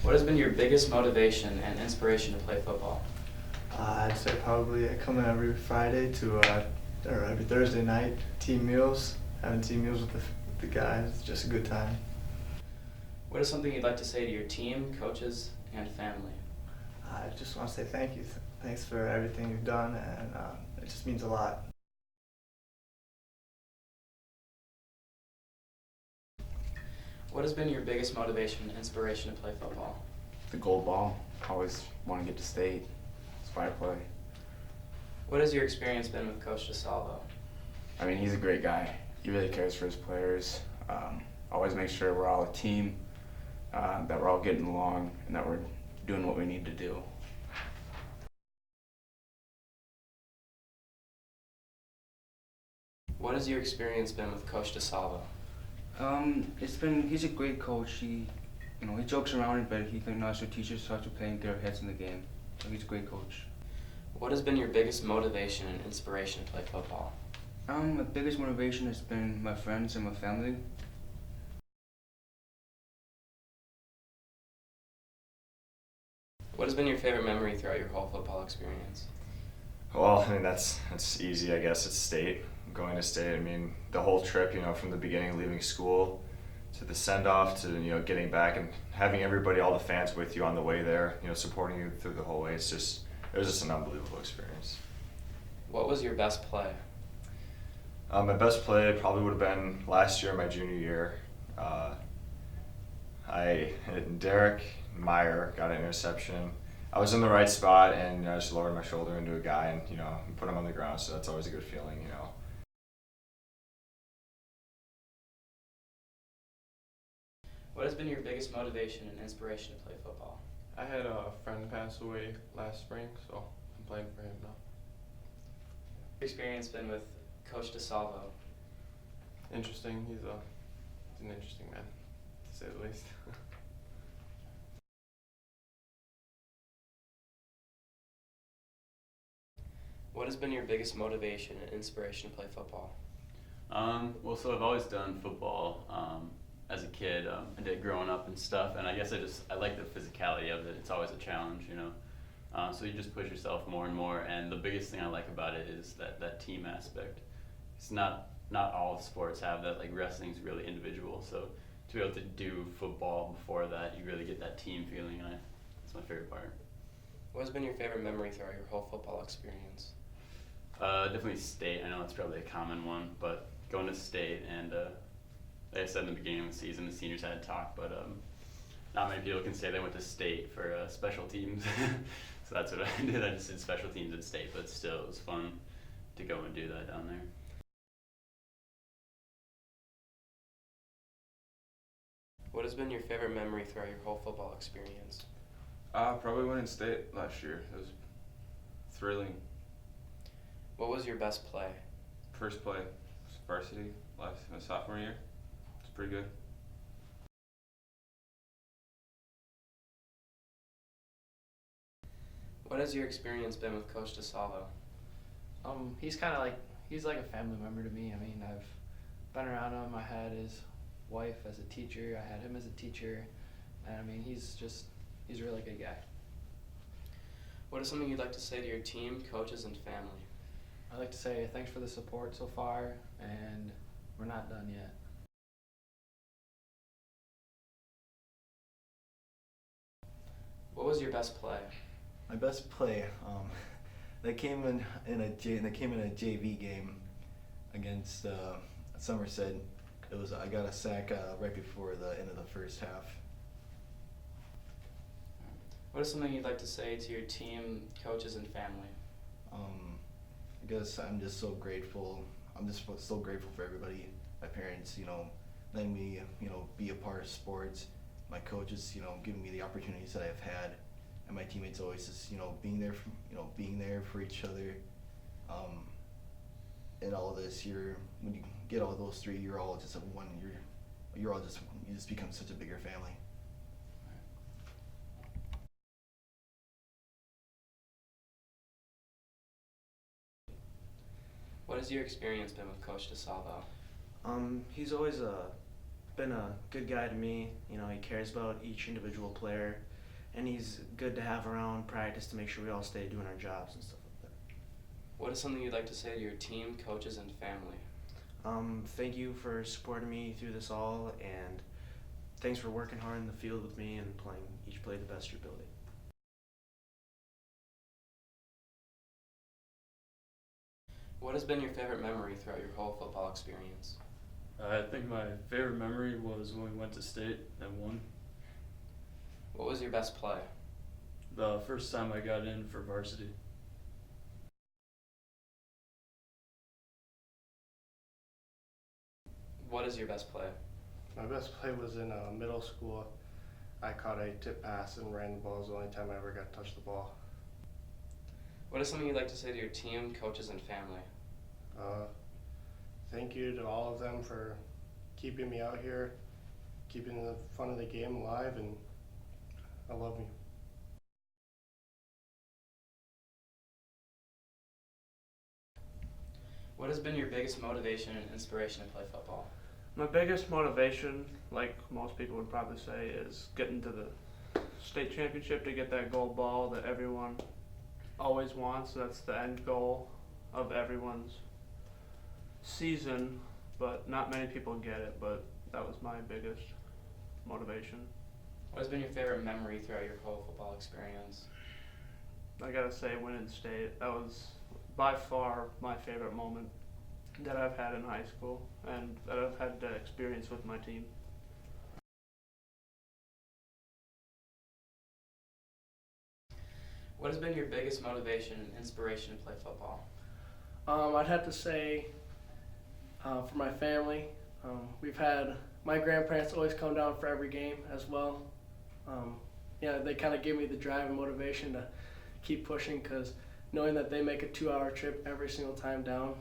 What has been your biggest motivation and inspiration to play football? I'd say probably I come in every Friday to, or every Thursday night, team meals, having team meals with the guys. It's just a good time. What is something you'd like to say to your team, coaches, and family? I just want to say thank you. Thanks for everything you've done, and it just means a lot. What has been your biggest motivation and inspiration to play football? The gold ball. Always want to get to state. That's why I play. What has your experience been with Coach DeSalvo? I mean, he's a great guy. He really cares for his players. Always makes sure we're all a team, that we're all getting along, and that we're doing what we need to do. What has your experience been with Coach DeSalvo? He's a great coach. He jokes around, but he can also teach us how to play and get our heads in the game. So he's a great coach. What has been your biggest motivation and inspiration to play football? My biggest motivation has been my friends and my family. What has been your favorite memory throughout your whole football experience? Well, I mean, that's easy, I guess. It's state. Going to state, I mean, the whole trip, from the beginning, leaving school to the send-off to, getting back and having everybody, all the fans with you on the way there, supporting you through the whole way. It was just an unbelievable experience. What was your best play? My best play probably would have been last year, my junior year. Derek Meyer got an interception. I was in the right spot, and I just lowered my shoulder into a guy and, put him on the ground, so that's always a good feeling, What has been your biggest motivation and inspiration to play football? I had a friend pass away last spring, so I'm playing for him now. What has your experience been with Coach DeSalvo? Interesting. He's an interesting man, to say the least. What has been your biggest motivation and inspiration to play football? So I've always done football as a kid. I did growing up and stuff, and I guess I like the physicality of it. It's always a challenge, so you just push yourself more and more, and the biggest thing I like about it is that team aspect. It's not all sports have that. Like wrestling's really individual, so to be able to do football before that, you really get that team feeling, and that's my favorite part. What has been your favorite memory throughout your whole football experience? Definitely state. I know that's probably a common one, but going to state and like I said in the beginning of the season, the seniors had to talk, but not many people can say they went to state for special teams. So that's what I did. I just did special teams at state, but still it was fun to go and do that down there. What has been your favorite memory throughout your whole football experience? Probably winning state last year. It was thrilling. What was your best play? First play, varsity, my sophomore year. It's pretty good. What has your experience been with Coach DeSalvo? He's like a family member to me. I mean, I've been around him. I had his wife as a teacher. I had him as a teacher, and I mean, he's a really good guy. What is something you'd like to say to your team, coaches, and family? I'd like to say thanks for the support so far, and we're not done yet. What was your best play? My best play, they came in a JV game against Somerset. I got a sack right before the end of the first half. What is something you'd like to say to your team, coaches, and family? I guess I'm just so grateful. I'm just so grateful for everybody. My parents, letting me, be a part of sports. My coaches, giving me the opportunities that I've had, and my teammates always just, being there for each other. And all of this, when you get all those three, you're all just you just become such a bigger family. What has your experience been with Coach DeSalvo? He's always been a good guy to me. He cares about each individual player. and he's good to have around practice to make sure we all stay doing our jobs and stuff like that. What is something you'd like to say to your team, coaches, and family? Thank you for supporting me through this all, and thanks for working hard in the field with me and playing each play the best your ability. What has been your favorite memory throughout your whole football experience? I think my favorite memory was when we went to state and won. What was your best play? The first time I got in for varsity. What is your best play? My best play was in middle school. I caught a tip pass and ran the ball. It was the only time I ever got to touch the ball. What is something you'd like to say to your team, coaches, and family? Thank you to all of them for keeping me out here, keeping the fun of the game alive, and I love you. What has been your biggest motivation and inspiration to play football? My biggest motivation, like most people would probably say, is getting to the state championship to get that gold ball that everyone always wants. That's the end goal of everyone's season, but not many people get it, but that was my biggest motivation. What has been your favorite memory throughout your whole football experience? I gotta say, winning state, that was by far my favorite moment that I've had in high school and that I've had to experience with my team. What has been your biggest motivation and inspiration to play football? I'd have to say for my family, we've had my grandparents always come down for every game as well. They kind of give me the drive and motivation to keep pushing, because knowing that they make a 2-hour trip every single time down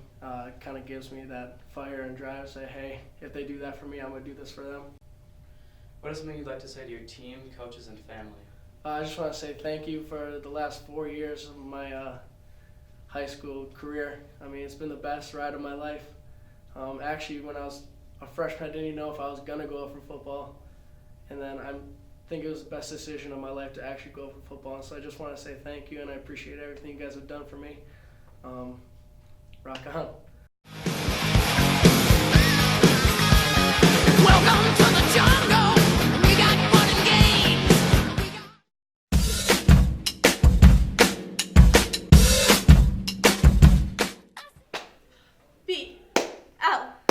kind of gives me that fire and drive to say, hey, if they do that for me, I'm going to do this for them. What is something you'd like to say to your team, coaches, and family? I just want to say thank you for the last 4 years of my high school career. I mean, it's been the best ride of my life. Actually, when I was a freshman, I didn't even know if I was going to go for football. And then I think it was the best decision of my life to actually go for football. So I just want to say thank you, and I appreciate everything you guys have done for me. Rock on. Welcome to the jungle. We got fun and games. B-L-U-E.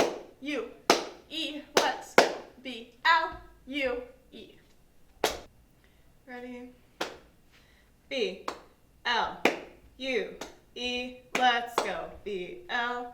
Let's go. B-L-U-E. Ready? B-L-U-E. Let's go. B-L-U-E.